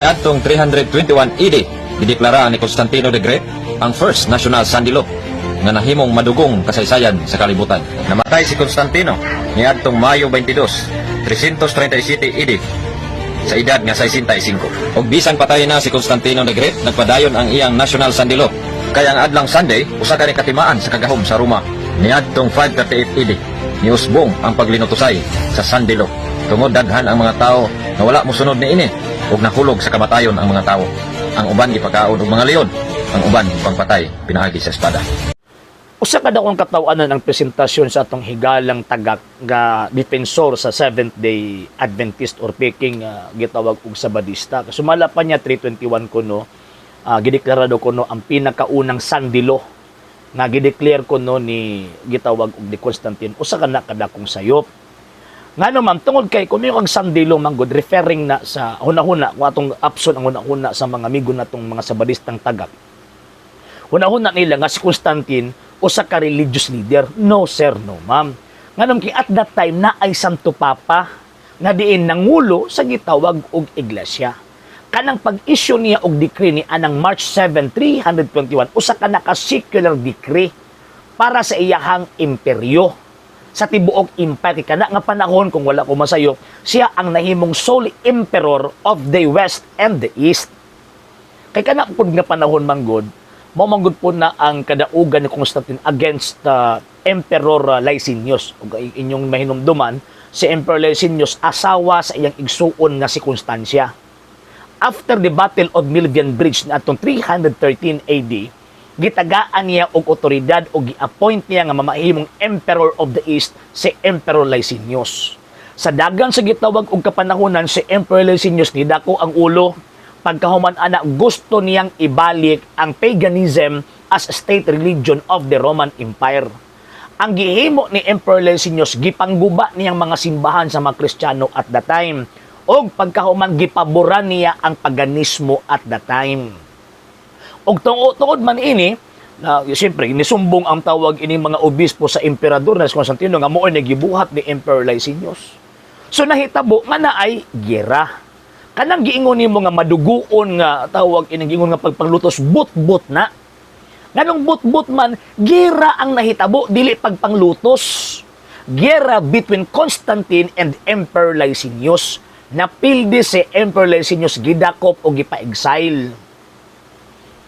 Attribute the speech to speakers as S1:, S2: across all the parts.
S1: Adtong 321 AD, gideklara ni Constantino the Great ang first national Sunday law nga nahimong madugong kasaysayan sa kalibutan. Namatay si Constantino niadtong Mayo 22, 337 AD sa edad nga 65. Og bisan patay na si Constantino the Great, nagpadayon ang iyang national Sunday law. Kaya ang adlang Sunday usa ka ni katimaan sa kagahom sa Roma niadtong 538 AD. Niusbong ang paglinutusay sa Sunday law. Tungod daghan ang mga tao na wala mosunod niini ug nahulog sa kamatayon ang mga tao. Ang uban gipakaon og mga leon, ang uban pangpatay pinaagi sa espada.
S2: Usa ka daw ang katawanan ang presentasyon sa atong higalang tagak nga depensor sa Seventh-day Adventist or Peking gitawag og Sabadista. Sumala pa niya 321 kuno, gideklarado kuno ang pinakaunang Sunday law nga gideclare kuno ni gitawag og ni Constantine. Usa ka na kadakong sayop. Nga naman, tungod kay kung yung Sunday law manggod, referring na sa hunahuna, kung atong option ang hunahuna sa mga amigo natong mga Sabadistang tagak. Hunahuna nila nga si Constantine, usa ka religious leader. No sir, no ma'am. Nga naman kay at that time na ay Santo Papa nga diin nangulo sa gitawag og iglesia. Kanang pag-issue niya og decree ni anang March 7, 321, usa ka naka-secular decree para sa iyahang imperyo. Sa tibuok empire kana nga panahon, kung wala ko masayo, siya ang nahimong sole emperor of the West and the East. Kay kana pud nga panahon manggod, mao manggod po na ang kadaugan ni Constantine against Emperor Licinius. Ug inyong mahinumduman, si Emperor Licinius asawa sa iyang igsuon nga si Constancia. After the Battle of Milvian Bridge na atong 313 AD, gitagaan niya og otoridad o gi-appoint niya nga mamahimong Emperor of the East si Emperor Licinius. Sa dagang sa gitawag og kapanahonan, si Emperor Licinius ni dako ang ulo. Pagkahuman ana, gusto niyang ibalik ang paganism as state religion of the Roman Empire. Ang gihimo ni Emperor Licinius, gipangguba niyang mga simbahan sa mga Kristiyano at the time. Og pagkahuman, gipaboran niya ang paganismo at the time. Og tungod man ini, siyempre, nisumbong ang tawag ini mga obispo sa emperador na si Constantino nga mo'y nagibuhat ni Emperor Licinius. So nahitabo nga na ay gera. Kanang giingon nimo nga maduguon nga tawag ini giingon nga pagpanglutos but-but na. Nganong but-but man, gera ang nahitabo, dili pagpanglutos. Gera between Constantine and Emperor Licinius. Napildi si Emperor Licinius gidakop o gipa-exile.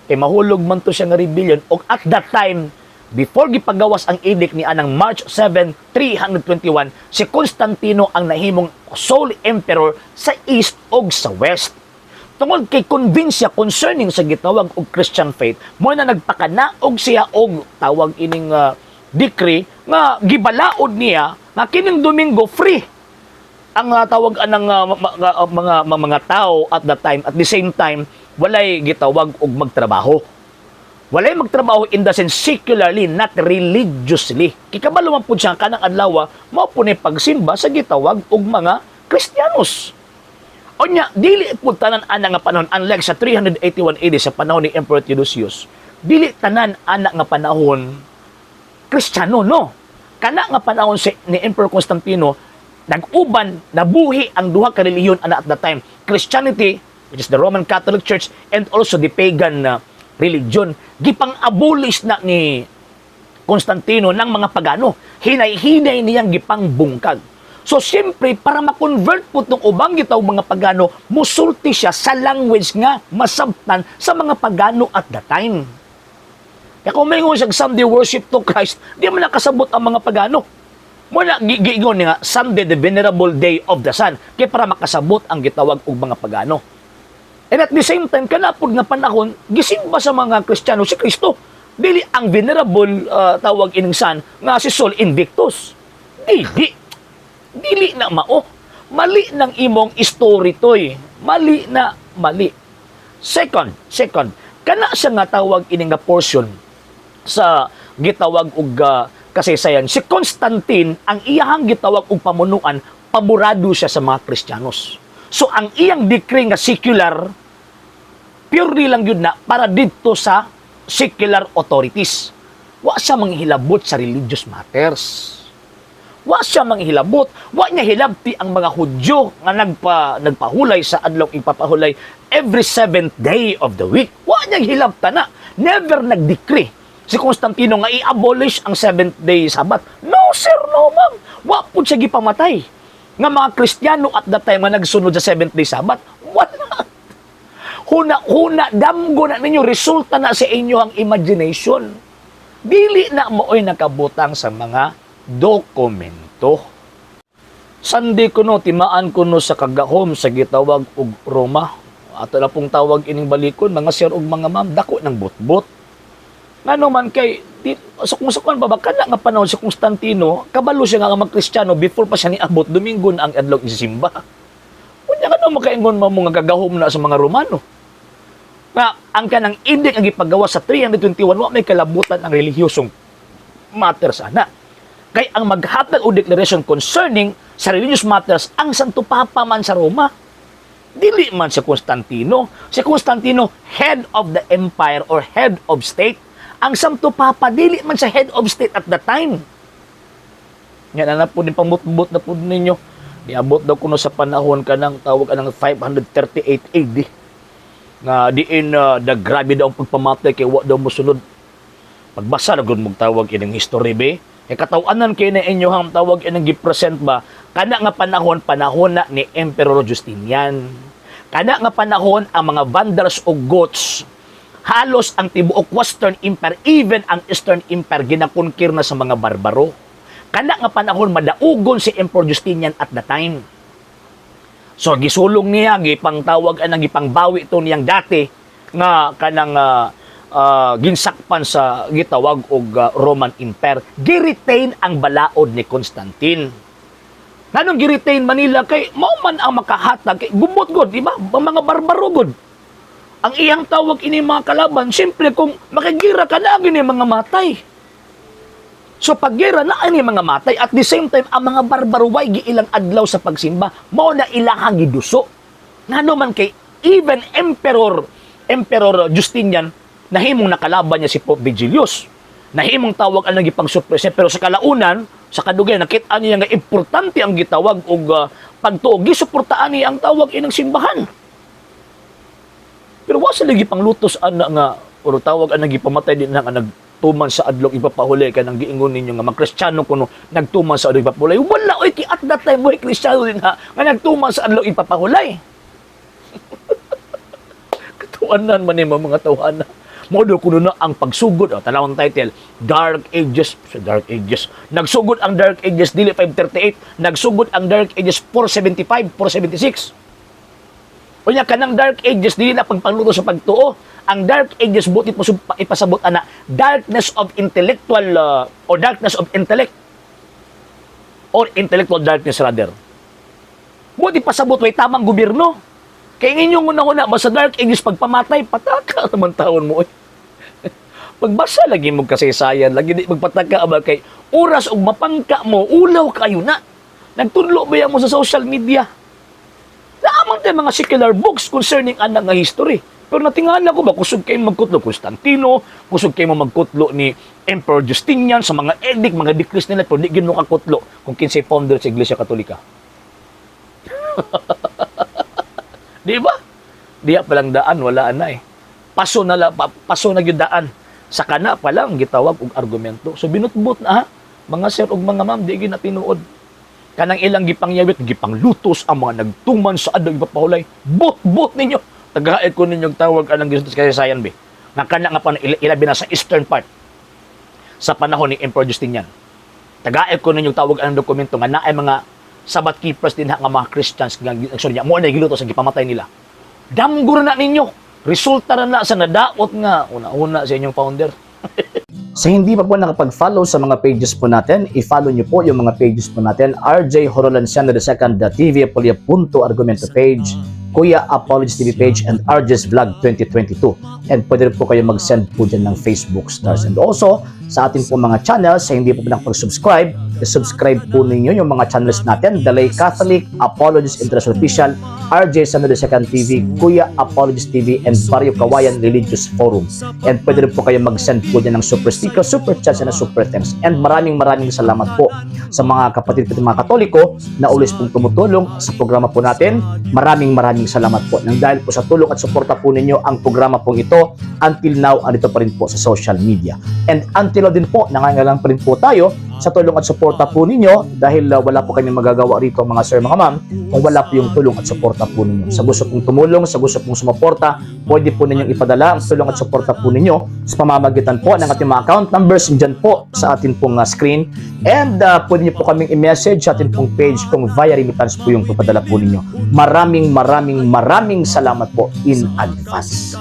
S2: Kay mahulog man to siya nga rebellion, og at that time, before gipagawas ang edict ni anang March 7, 321, si Constantino ang nahimong sole emperor sa East og sa West. Tungod kay convince siya concerning sa gitawag og Christian faith, mo na nagpakanaog siya og tawag ining decree nga gibalaod niya nga kining Domingo free ang tawag anang mga tao at that time. At the same time, walay gitawag og magtrabaho. Walay magtrabaho in the sense secularly, not religiously. Kikabalo man pud siya kanang adlaw, mao po ni pagsimba sa gitawag og mga Kristiyanos. O nya, dili pud tanan ana nga panahon, unlike sa 381 AD sa panahon ni Emperor Theodosius, dili tanan ana nga panahon Kristiyano, no? Kana nga panahon ni Emperor Constantino, nag-uban, nabuhi ang duha ka relihiyon ana at that time. Christianity, which is the Roman Catholic Church, and also the pagan religion. Gipang-abolish na ni Constantino ng mga pagano. Hinay-hinay niyang gipangbungkag. So, siyempre, para ma-convert po itong ubang gitawag mga pagano, musulti siya sa language nga masabtan sa mga pagano at the time. Kaya kung may siya Sunday worship to Christ, di man nakasabot ang mga pagano. Muna, giingon nga, Sunday, the venerable day of the sun, kaya para makasabot ang gitawag og mga pagano. And at the same time, kanapod nga panahon, gisimba sa mga Kristiyano si Kristo. Dili ang venerable tawag ining sun nga si Sol Invictus. Dili na mao. Mali ng imong story toy. Mali na mali. Second, kana siya nga tawag ining nga portion sa gitawag og kasaysayan. Si Constantine, ang iyahang gitawag og pamunuan, paborado siya sa mga Kristiyanos. So, ang iyang decree nga secular, purely lang yun na para dito sa secular authorities. Wa siya manghilabot sa religious matters. Wa siya manghilabot, wa niya hilabti ang mga Hudyo nga nagpahulay sa adlaw ipapahulay every 7th day of the week. Wa niya hilabta na. Never nag-decree si Constantino nga i-abolish ang 7th day Sabbath. No sir, no ma'am. Wa pud siya gipamatay nga mga Kristiyano at that time nga nagsunod sa 7th day Sabbath. Wala. Huna, damgo na ninyo, resulta na sa inyo ang imagination. Dili na mooy nakabutang sa mga dokumento. Sandi ko no, timaan ko no sa kagahom sa gitawag og Roma. Ato na pong tawag ining balikon, mga sir ug mga ma'am, dako ng butbot. Ngano man kay, kung babakan na nga panahon si Constantino, kabalo siya nga mga Kristiyano before pa siya niabot, Domingo na ang adlaw isimba. Kunya ka no, makaingon mo mga gagahom na sa mga Romano. Nga, ang kanang edict ang ipagawa sa 321, wa may kalabutan ang relihiyosong matter sana. Kay ang maghatag o declaration concerning sa religious matters ang Santo Papa man sa Roma. Dili man si Constantino. Si Constantino, head of the empire or head of state. Ang Santo Papa, dili man sa head of state at the time. Yan na po din pamutbot na po ninyo. Niabot daw kuno sa panahon ka ng tawag ka ng 538 AD. Nga diin na grabe daw ang pagpamatay kay wa daw mosunod. Pagbasa na gud mong tawag ining history be. E katawanan kay na inyo hang tawag inang gipresent ba kana nga panahon na ni Emperor Justinian. Kana nga panahon ang mga Vandals o Goths halos ang tibuok Western Empire, even ang Eastern Empire ginakonkir na sa mga barbaro. Kana nga panahon madaugon si Emperor Justinian at the time. So gisulong niya gipangtawag anang gipangbawi to niyang dati nga kanang ginsakpan sa gitawag og Roman Empire. Giretain ang balaod ni Constantine. Nganong giretain Manila kay mao man ang makahatag kay gumot god, di ba? Mga barbaro god. Ang iyang tawag ini mga kalaban, simple kung makigira ka na gini mga matay. So paggira na ani mga matay at the same time ang mga barbaro way giilang adlaw sa pagsimba mao na ilahang giduso. Ngano man kay even Emperor Justinian nahimong nakalaban niya si Pope Vigilius. Nahimong tawag ang nagipang-suppress pero sa kalaunan sa kadugay nakita niya nga importante ang gitawag og pagtuog gisuportaan niya ang tawag inang simbahan. Pero wa sila gipanglutos ana nga oro tawag ang nagipamatay din nga nagtuman sa adlaw ipapahulay kanang giingon ninyo nga mga Kristiyano kuno nagtuman sa adlaw ipapahulay. Wala oy ki at that time boy Kristiyano din ha nga nagtuman sa adlaw ipapahulay. Katuanan man ni mga tawhana. Modo kuno na ang pagsugod tanawang title Dark Ages. Nagsugod ang Dark Ages dili 538, nagsugod ang Dark Ages 475, 476. Unya kanang Dark Ages dili na pagpangluto sa pagtuo. Ang Dark Ages buti po ipasabot ana darkness of intellectual or darkness of intellect or intellectual darkness rather. Buti pasabot way tamang gobyerno. Kay inyong una-una sa Dark Ages pagpamatay pataka naman taon mo. Pagbasa lagi mo kasaysayan, lagi di magpataka abal kay oras og mapangka mo, ulaw kayo na. Nagtudlo ba mo sa social media? Naamang tayo mga secular books concerning anang nga history. Pero natingala ko ba, kusog kayo magkutlo Constantino, kusog kayo magkutlo ni Emperor Justinian sa mga edict, mga decrees nila, pero di gino kakutlo kung kinsay founder sa Iglesia Katolika. Di ba? Diya palang daan, wala na eh. Paso na yung daan. Sa kana pa lang gitawag og argumento. So binutbot na ha, mga sir ug mga ma'am, di na tinuod. Kanang ilang gipangyawit, gipanglutos ang mga nagtuman sa adlaw ipapahulay. Bot ninyo. Tagahaid ko ninyong tawag anang gisunod kasi sayan be. Nga kana nga pa ilabi na sa eastern part sa panahon ni Emperor Justinian. Tagahaid ko ninyong tawag anang dokumento nga naay mga Sabbath keepers din nga mga Christians nga sorry mo na gilutos ang gipamatay nila. Damgur na ninyo. Resulta na sa nadaot nga una-una sa inyong founder. Sa hindi pa po nakapag-follow sa mga pages po natin, i-follow nyo po yung mga pages po natin. RJ Horolanciano II, TV Apolia Punto Argumento page, Kuya Apologies TV page, and RJ's Vlog 2022. And pwede rin po kayo mag-send po dyan ng Facebook stars. And also, sa ating po mga channels. Sa hindi po nakapag-subscribe, subscribe po ninyo yung mga channels natin: Dalay Catholic, Apologist International Official, RJ Sano de Second TV, Kuya Apologist TV, and Barrio Kawayan Religious Forum. And pwede rin po kayo mag-send po dyan ng super sticker, super chats, and super thanks. And maraming salamat po sa mga kapatid at mga Katoliko na always pong tumutulong sa programa po natin. Maraming salamat po. Nang dahil po sa tulong at suporta po ninyo, ang programa po ito until now andito pa rin po sa social media. And until now din po, nangangailangan pa rin po tayo sa tulong at suporta po ninyo, dahil wala po kami magagawa rito mga sir, mga ma'am, kung wala po yung tulong at suporta po ninyo. Sa gusto pong tumulong, sa gusto pong sumuporta, pwede po ninyong ipadala ang tulong at suporta po ninyo sa pamamagitan po ng ating mga account numbers dyan po sa ating pong screen. And pwede nyo po kaming i-message sa ating pong page kung via remittance po yung papadala po ninyo. Maraming salamat po in advance.